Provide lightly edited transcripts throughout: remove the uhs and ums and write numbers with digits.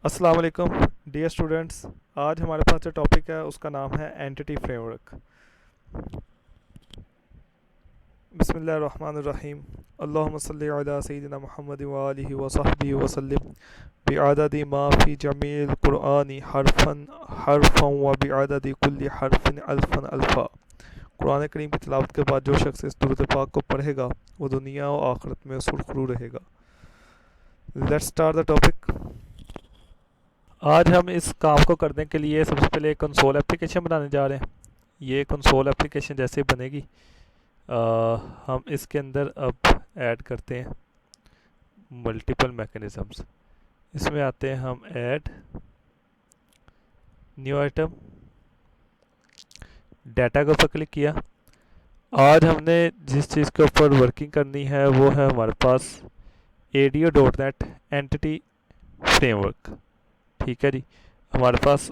अस्सलाम वालेकुम dear students. आज हमारे पास जो टॉपिक है उसका नाम है एंटिटी फ्रेमवर्क। बिस्मिल्लाहिर्रहमानिर्रहीम। अल्लाहुम्मा सल्लि अला सय्यिदिना मुहम्मद व आलिहि व सहबिहि व सल्लिम बिअददि मा फी जमील कुरआनी हरफन हरफन व बिअददि कुल्ली हरफिन अल्फन अल्फा। कुरान करीम की तिलावत के बाद जो शख्स इस दुरूद पाक को पढ़ेगा वो दुनिया और आखिरत में सुरखरू रहेगा। Let's start the topic. आज हम इस काम को करने के लिए सबसे पहले एक कंसोल एप्लीकेशन बनाने जा रहे हैं। ये कंसोल एप्लीकेशन जैसे बनेगी, हम इसके अंदर अब ऐड करते हैं मल्टीपल मैकेनिज़म्स। इसमें आते हैं हम ऐड न्यू आइटम, डाटा के ऊपर क्लिक किया। आज हमने जिस चीज़ के ऊपर वर्किंग करनी है वो है हमारे पास ADO.NET एंटिटी फ्रेमवर्क। ठीक है जी। हमारे पास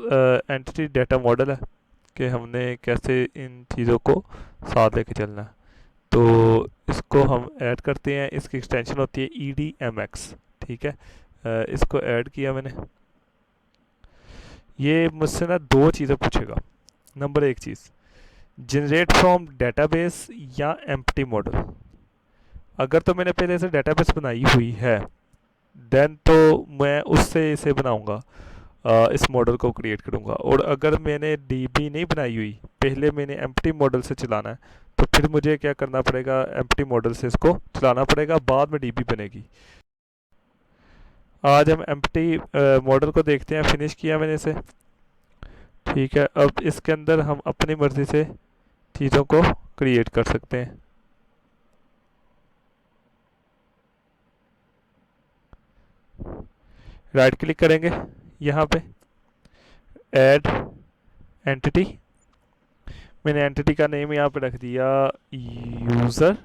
एंटिटी डाटा मॉडल है कि हमने कैसे इन चीज़ों को साथ लेके चलना है। तो इसको हम ऐड करते हैं। इसकी एक्सटेंशन होती है EDMX। ठीक है। इसको ऐड किया मैंने। ये मुझसे ना दो चीज़ें पूछेगा। नंबर एक चीज़, जनरेट फ्रॉम डेटाबेस या एम्प्टी मॉडल। अगर तो मैंने पहले से डेटाबेस बनाई हुई है देन तो मैं उससे इसे बनाऊंगा, इस मॉडल को क्रिएट करूंगा। और अगर मैंने डीबी नहीं बनाई हुई, पहले मैंने एम्प्टी मॉडल से चलाना है, तो फिर मुझे क्या करना पड़ेगा, एम्प्टी मॉडल से इसको चलाना पड़ेगा, बाद में डीबी बनेगी। आज हम एम्प्टी मॉडल को देखते हैं। फिनिश किया मैंने इसे। ठीक है। अब इसके अंदर हम अपनी मर्ज़ी से चीज़ों को क्रिएट कर सकते हैं। राइट क्लिक करेंगे यहाँ पे, ऐड एंटिटी। मैंने एंटिटी का नेम यहाँ पे रख दिया यूज़र,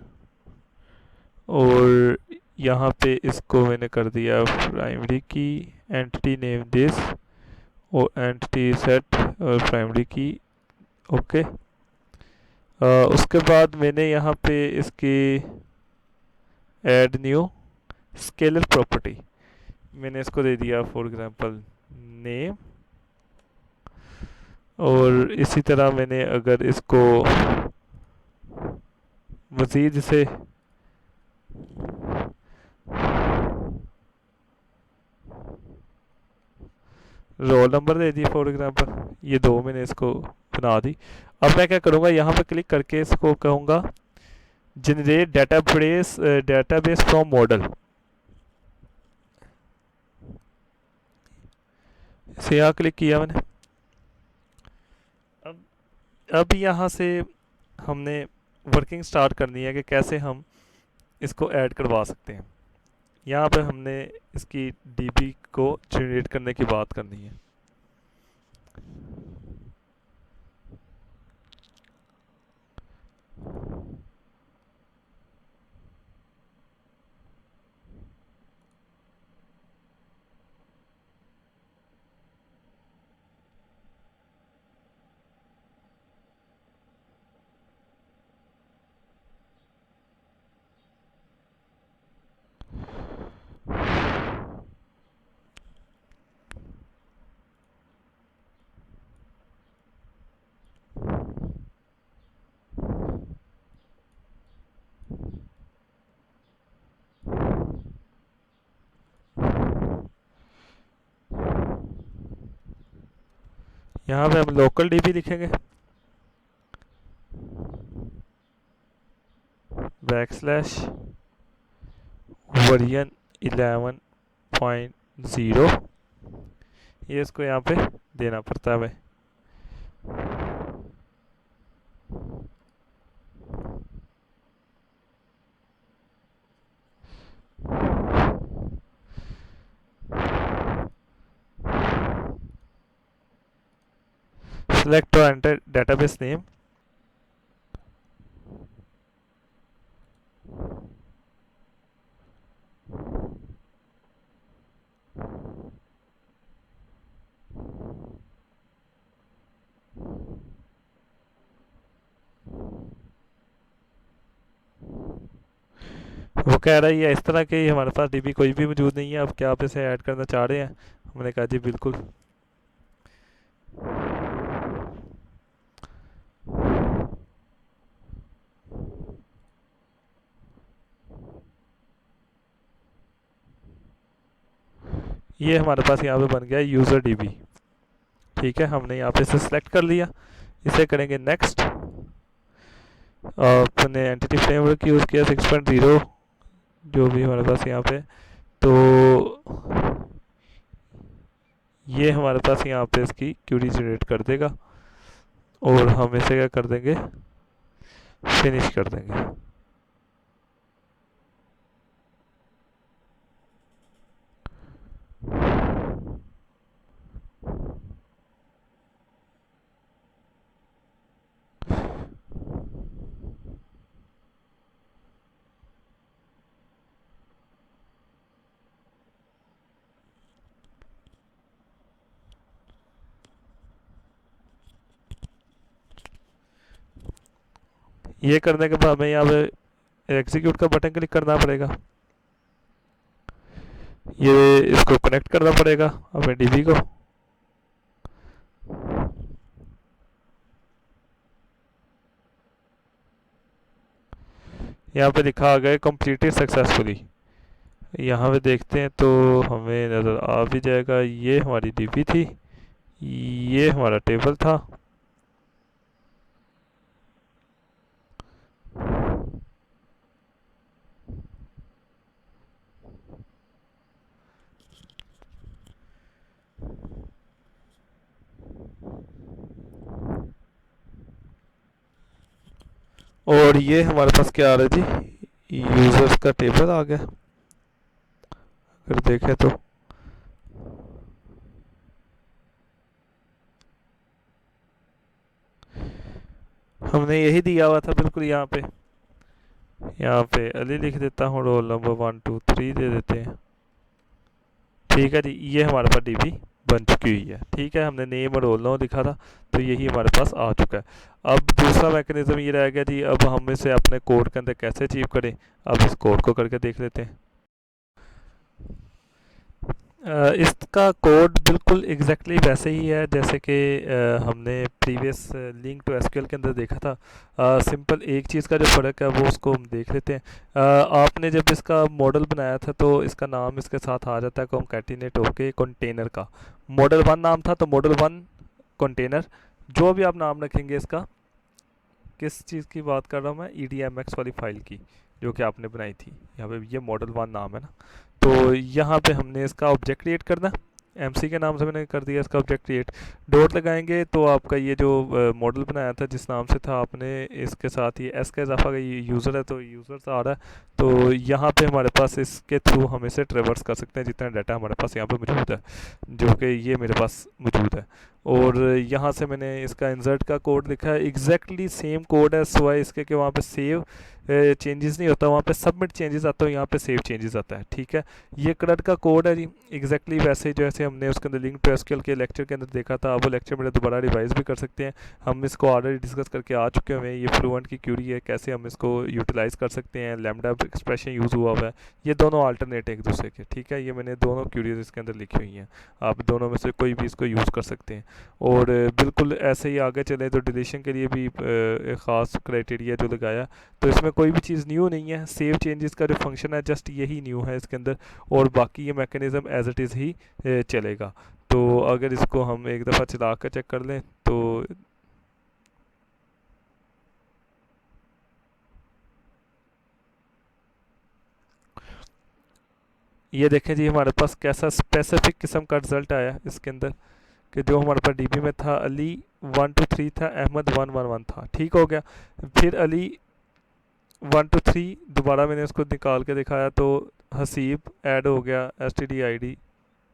और यहाँ पे इसको मैंने कर दिया प्राइमरी की, एंटिटी नेम दिस, और एंटिटी सेट और प्राइमरी की। ओके। उसके बाद मैंने यहाँ पे इसकी ऐड न्यू स्केलर प्रॉपर्टी, मैंने इसको दे दिया फॉर एग्जांपल नेम। और इसी तरह मैंने अगर इसको मज़ीद से रोल नंबर दे दिए फॉर एग्जांपल, ये दो मैंने इसको बना दी। अब मैं क्या करूँगा, यहाँ पे क्लिक करके इसको कहूँगा जनरेट डेटाबेस फ्रॉम मॉडल। इसे यहाँ क्लिक किया मैंने। अब अब यहाँ से हमने वर्किंग स्टार्ट करनी है कि कैसे हम इसको ऐड करवा सकते हैं। यहाँ पे हमने इसकी डीबी को जनरेट करने की बात करनी है। यहाँ पे हम लोकल डीबी लिखेंगे, बैकस्लैश वर्जन 11.0। ये इसको यहाँ पे देना पड़ता है भाई। Select or enter database name. वो कह रहा है ये इस तरह के हमारे पास डीबी कोई भी मौजूद नहीं है। अब क्या आप इसे ऐड करना चाह रहे हैं? हमने कहा जी बिल्कुल। ये हमारे पास यहाँ पे बन गया यूज़र डीबी। ठीक है, हमने यहाँ पे इसे सिलेक्ट कर लिया, इसे करेंगे नेक्स्ट। अपने एंटिटी फ्रेमवर्क यूज़ किया 6.0 जो भी हमारे पास यहाँ पे। तो ये हमारे पास यहाँ पे इसकी क्यूरी जनरेट कर देगा और हम इसे क्या कर देंगे, फिनिश कर देंगे। ये करने के बाद हमें यहाँ पे एग्जीक्यूट का बटन क्लिक करना पड़ेगा, ये इसको कनेक्ट करना पड़ेगा अपने डीबी को। यहाँ पे लिखा आ गया कंप्लीटेड सक्सेसफुली। यहाँ पे देखते हैं तो हमें नज़र आ भी जाएगा, ये हमारी डीबी थी, ये हमारा टेबल था। और ये हमारे पास क्या आ रहा है जी, यूजर्स का टेबल आ गया। अगर देखें तो हमने यही दिया हुआ था बिल्कुल। यहाँ पे अली लिख देता हूँ, रोल नंबर 1 2 3 दे देते हैं। ठीक है जी, ये हमारे पास डीबी बन चुकी हुई है। ठीक है, हमने नेम और रोल नंबर लिखा था तो यही हमारे पास आ चुका है। अब दूसरा मैकेनिज्म ये रह गया जी, अब हम इसे अपने कोड के अंदर कैसे अचीव करें। अब इस कोड को करके देख लेते हैं। इसका कोड बिल्कुल एग्जैक्टली वैसे ही है जैसे कि हमने प्रीवियस लिंक टू एसक्यूएल के अंदर देखा था। सिंपल एक चीज़ का जो फ़र्क है वो उसको हम देख लेते हैं। आपने जब इसका मॉडल बनाया था तो इसका नाम इसके साथ आ जाता है कॉन्कैटिनेट होके कंटेनर का। मॉडल 1 नाम था तो मॉडल 1 कंटेनर, जो भी आप नाम रखेंगे इसका। किस चीज़ की बात कर रहा हूँ मैं, EDMX वाली फाइल की जो कि आपने बनाई थी। यहाँ पे ये मॉडल 1 नाम है ना, तो यहाँ पे हमने इसका ऑब्जेक्ट क्रिएट करना। MC के नाम से मैंने कर दिया इसका ऑब्जेक्ट क्रिएट। डॉट लगाएंगे तो आपका ये जो मॉडल बनाया था जिस नाम से था आपने, इसके साथ ये एस का इजाफा का ये यूज़र है तो यूज़र से आ रहा है। तो यहाँ पे हमारे पास इसके थ्रू हम इसे ट्रेवर्स कर सकते हैं जितना डाटा हमारे पास यहाँ पे मौजूद है, जो कि ये मेरे पास मौजूद है। और यहाँ से मैंने इसका इंसर्ट का कोड लिखा है, एग्जैक्टली सेम कोड है, सिवाय इसके कि वहाँ पे सेव चेंजेस नहीं होता, वहाँ पे सबमिट चेंजेस आता है, यहाँ पे सेव चेंजेस आता है। ठीक है, ये CRUD का कोड है जी, एग्जैक्टली वैसे जैसे हमने उसके अंदर लिंक टू एसक्यूएल के लेक्चर के अंदर देखा था। अब वो लेक्चर मेरे दोबारा रिवाइज भी कर सकते हैं। हम इसको ऑलरेडी डिस्कस करके आ चुके हुए हैं। ये फ्लुएंट की क्यूरी है, कैसे हम इसको यूटिलाइज़ कर सकते हैं। लैम्डा एक्सप्रेशन यूज़ हुआ हुआ है, ये दोनों अल्टरनेट है एक दूसरे के। ठीक है, ये मैंने दोनों क्यूरीज इसके अंदर लिखी हुई हैं, आप दोनों में से कोई भी इसको यूज़ कर सकते हैं। और बिल्कुल ऐसे ही आगे चले तो डिलीशन के लिए भी एक ख़ास क्राइटेरिया जो लगाया, तो इसमें कोई भी चीज़ न्यू नहीं है। सेव चेंजेस का जो फंक्शन है जस्ट यही न्यू है इसके अंदर, और बाकी ये मैकेनिज़्म एज इट इज़ ही चलेगा। तो अगर इसको हम एक दफ़ा चला कर चेक कर लें तो ये देखें जी, हमारे पास कैसा स्पेसिफिक किस्म का रिज़ल्ट आया इसके अंदर, कि जो हमारे पास डीबी में था अली 1 2 3 था, अहमद 1 1 1 था। ठीक हो गया, फिर अली 1 2 3 दोबारा मैंने उसको निकाल के दिखाया तो हसीब ऐड हो गया, STDID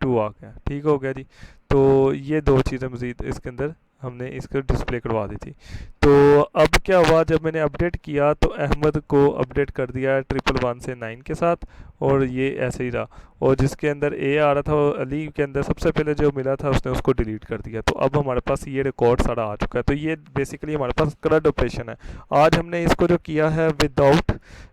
2 आ गया। ठीक हो गया जी, तो ये दो चीज़ें मज़ीद इसके अंदर हमने इसको डिस्प्ले करवा दी थी। तो अब क्या हुआ, जब मैंने अपडेट किया तो अहमद को अपडेट कर दिया 111 से 9 के साथ, और ये ऐसे ही रहा। और जिसके अंदर ए आ रहा था वो अली के अंदर सबसे पहले जो मिला था उसने उसको डिलीट कर दिया। तो अब हमारे पास ये रिकॉर्ड सारा आ चुका है। तो ये बेसिकली हमारे पास CRUD ऑपरेशन है। आज हमने इसको जो किया है विदाउट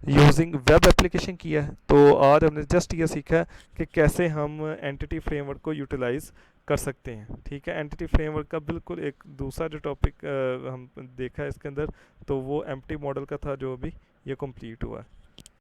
यूजिंग वेब एप्लीकेशन किया है। तो आज हमने जस्ट ये सीखा है कि कैसे हम एंटिटी फ्रेमवर्क को यूटिलाइज़ कर सकते हैं। ठीक है, एंटिटी फ्रेमवर्क का बिल्कुल एक दूसरा जो टॉपिक हम देखा है इसके अंदर, तो वो एम्प्टी मॉडल का था जो अभी ये कंप्लीट हुआ है।